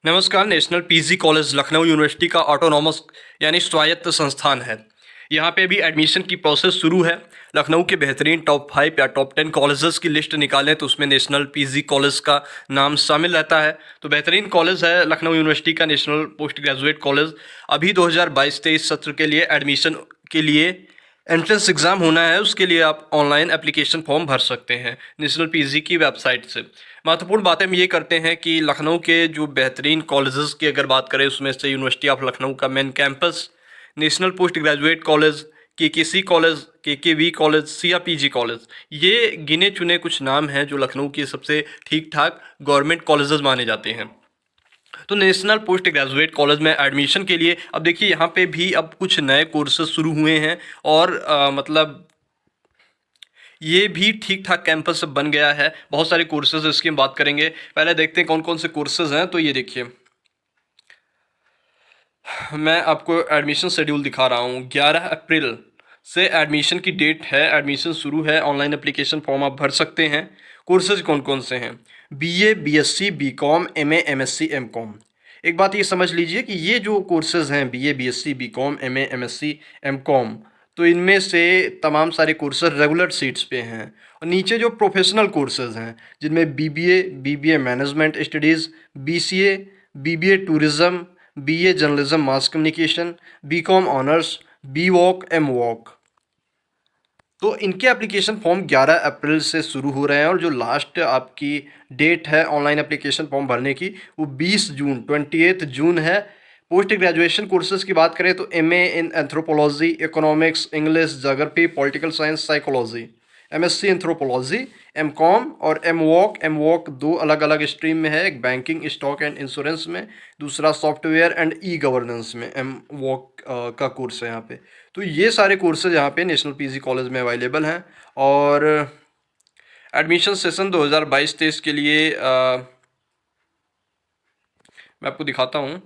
नमस्कार। National PG college Lucknow university का autonomous यानी स्वायत्त संस्थान है। यहाँ पे भी एडमिशन की प्रोसेस शुरू है। लखनऊ के बेहतरीन टॉप 5 या टॉप 10 कॉलेजेस की लिस्ट निकालें तो उसमें नेशनल पीजी कॉलेज का नाम शामिल रहता है। तो बेहतरीन कॉलेज है लखनऊ यूनिवर्सिटी का नेशनल पोस्ट ग्रेजुएट कॉलेज। अभी 2022-23 सत्र के लिए एडमिशन के लिए एंट्रेंस एग्ज़ाम होना है, उसके लिए आप ऑनलाइन एप्लीकेशन फॉर्म भर सकते हैं नेशनल पीजी की वेबसाइट से। महत्वपूर्ण बातें हम ये करते हैं कि लखनऊ के जो बेहतरीन कॉलेजेस की अगर बात करें उसमें से यूनिवर्सिटी ऑफ लखनऊ का main campus, national post graduate college, KKC college, KKV college, CRPG college, ये गिने चुने कुछ नाम हैं जो लखनऊ के सबसे ठीक ठाक गवर्नमेंट कॉलेजेस माने जाते हैं। तो नेशनल पोस्ट ग्रेजुएट कॉलेज में एडमिशन के लिए अब देखिए यहाँ पे भी अब कुछ नए कोर्सेज शुरू हुए हैं और मतलब ये भी ठीक ठाक कैंपस बन गया है। बहुत सारे कोर्सेज इसकी हम बात करेंगे। पहले देखते हैं कौन कौन से कोर्सेज हैं। तो ये देखिए, मैं आपको एडमिशन शेड्यूल दिखा रहा हूँ। 11 अप्रैल से एडमिशन की डेट है, एडमिशन शुरू है। ऑनलाइन एप्लीकेशन फॉर्म आप भर सकते हैं। कोर्सेज कौन कौन से हैं? BA, BSc, BCom, MA, MSc, MCom. एक बात ये समझ लीजिए कि ये जो कोर्सेज हैं BA, BSc, BCom, MA, MSc, MCom, तो इनमें से तमाम सारे कोर्सेज रेगुलर सीट्स पे हैं। और नीचे जो प्रोफेशनल कोर्सेज हैं जिनमें BBA, BBA management studies, BCA, BBA tourism, BA journalism mass communication, BCom honours, B Voc, M Voc, तो इनके एप्लीकेशन फॉर्म 11 अप्रैल से शुरू हो रहे हैं और जो लास्ट आपकी डेट है ऑनलाइन एप्लीकेशन फॉर्म भरने की वो 20 जून 28 जून है। पोस्ट ग्रेजुएशन कोर्सेज की बात करें तो MA in anthropology, economics, English, geography, political science, psychology, MSc anthropology, MCom और एम वॉक दो अलग अलग स्ट्रीम में है। एक बैंकिंग, स्टॉक एंड इंश्योरेंस में, दूसरा सॉफ्टवेयर एंड ई गवर्नेंस में एम वॉक का कोर्स है यहाँ पे। तो ये सारे कोर्सेज यहाँ पे नेशनल पीजी कॉलेज में अवेलेबल हैं। और एडमिशन सेशन 2022-23 के लिए मैं आपको दिखाता हूँ।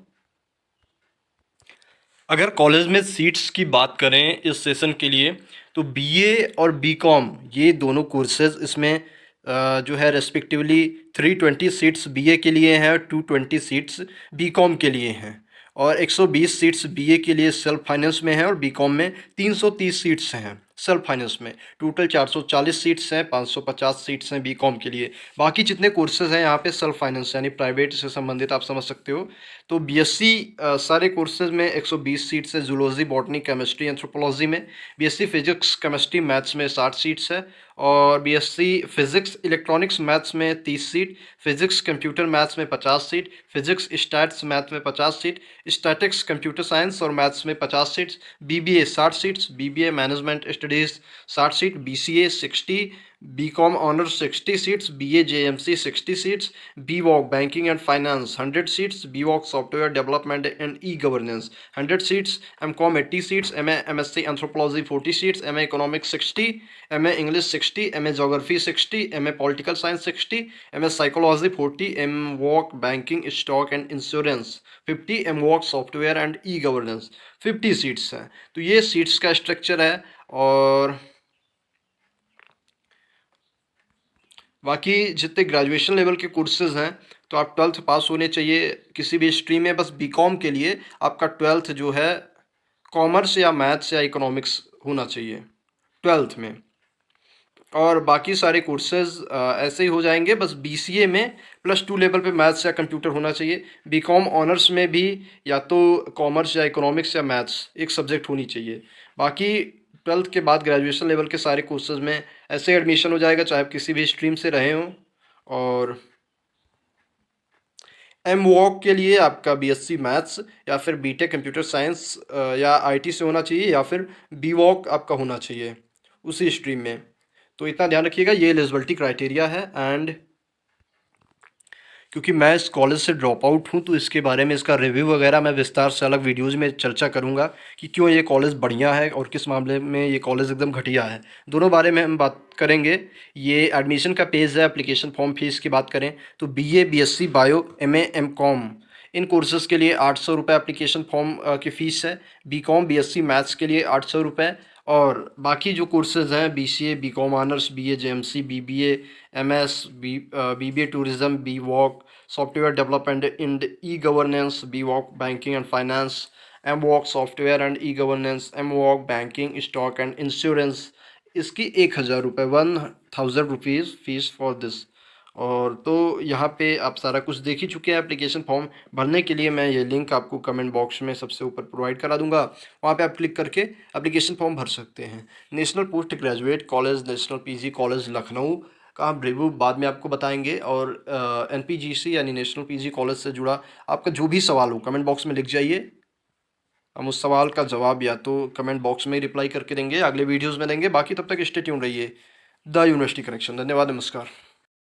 अगर कॉलेज में सीट्स की बात करें इस सेशन के लिए तो बीए और बीकॉम ये दोनों कोर्सेज इसमें जो है रेस्पेक्टिवली 320 सीट्स बीए के लिए हैं और 220 सीट्स बीकॉम के लिए हैं। और 120 सीट्स बीए के लिए सेल्फ फाइनेंस में हैं और बीकॉम में 330 सीट्स हैं सेल्फ फाइनेंस में। टोटल 440 सीट्स हैं, 550 सीट्स हैं बीकॉम के लिए। बाकी जितने कोर्सेज हैं यहाँ पे सेल्फ फाइनेंस यानी प्राइवेट से संबंधित आप समझ सकते हो। तो बीएससी सारे कोर्सेज में 120 सीट्स है, जूलॉजी, बॉटनी, केमिस्ट्री, एंथ्रोपोलॉजी में। बीएससी फिजिक्स, केमिस्ट्री, मैथ्स में 60 सीट्स है। और बीएससी फिजिक्स, इलेक्ट्रॉनिक्स, मैथ्स में 30 सीट, फिजिक्स कंप्यूटर मैथ्स में 50 सीट, फिजिक्स स्टैट्स मैथ में 50 सीट, स्टैटिक्स कंप्यूटर साइंस और मैथ्स में 50 seats, BBA 60 seats, BBA management studies 60 seat, BCA 60, BCom honours 60 seats, BA JMC 60 seats, B Voc banking and finance 100 seats, B Voc software development and e governance 100 seats, MCom 80 seats, MA MSc anthropology 40 seats, MA economics 60, MA English 60, MA geography 60, MA political science 60, MA psychology 40, M Voc banking stock and insurance 50, M Voc software and e governance 50 seats हैं। तो ये seats का structure है। और बाकी जितने graduation level के courses हैं तो आप 12th पास होने चाहिए किसी भी स्ट्रीम में। बस बीकॉम के लिए आपका 12th जो है कॉमर्स या मैथ्स या इकोनॉमिक्स होना चाहिए 12th में। और बाकी सारे कोर्सेज ऐसे ही हो जाएंगे। बस बीसीए में +2 लेवल पे मैथ्स या कंप्यूटर होना चाहिए। बीकॉम ऑनर्स में भी या तो कॉमर्स या इकोनॉमिक्स या मैथ्स एक सब्जेक्ट होनी चाहिए। बाकी 12th के बाद ग्रेजुएशन लेवल के सारे कोर्सेज में ऐसे एडमिशन हो जाएगा चाहे आप किसी भी स्ट्रीम से रहे हों। और एम वॉक के लिए आपका बीएससी मैथ्स या फिर बीटेक कंप्यूटर साइंस या आईटी से होना चाहिए या फिर बी वॉक आपका होना चाहिए उसी स्ट्रीम में। तो इतना ध्यान रखिएगा, ये एलिजिबिलिटी क्राइटेरिया है। एंड क्योंकि मैं इस कॉलेज से ड्रॉप आउट हूँ तो इसके बारे में इसका रिव्यू वगैरह मैं विस्तार से अलग वीडियोज़ में चर्चा करूँगा कि क्यों ये कॉलेज बढ़िया है और किस मामले में ये कॉलेज एकदम घटिया है। दोनों बारे में हम बात करेंगे। ये एडमिशन का पेज है। एप्लीकेशन फॉर्म फीस की बात करें तो BA, BSc, bio, MA, MCom इन कोर्सेज़ के लिए 800 रुपये एप्लीकेशन फॉर्म की फ़ीस है। बीकॉम, बीएससी मैथ्स के लिए 800 रुपये और बाकी जो कोर्सेज़ हैं BCA, BCom honours, BA JMC, BBA, MS, BBA tourism, BWOC, software development in e governance, BWOC banking and finance, MWOC software and e governance, MWOC banking stock and insurance, इसकी 1,000 रुपये, 1,000 rupees fees for this. और तो यहाँ पे आप सारा कुछ देख ही चुके हैं। एप्लीकेशन फॉर्म भरने के लिए मैं ये लिंक आपको कमेंट बॉक्स में सबसे ऊपर प्रोवाइड करा दूंगा, वहाँ पे आप क्लिक करके एप्लीकेशन फॉर्म भर सकते हैं। National post graduate college, national PG college Lucknow का हम रिव्यू बाद में आपको बताएंगे। और NPGC यानी नेशनल PG कॉलेज से जुड़ा आपका जो भी सवाल हो कमेंट बॉक्स में लिख जाइए, हम उस सवाल का जवाब या तो कमेंट बॉक्स में ही रिप्लाई करके देंगे, अगले वीडियोज़ में देंगे। बाकी तब तक स्टे ट्यून रहिए द यूनिवर्सिटी कनेक्शन। धन्यवाद, नमस्कार।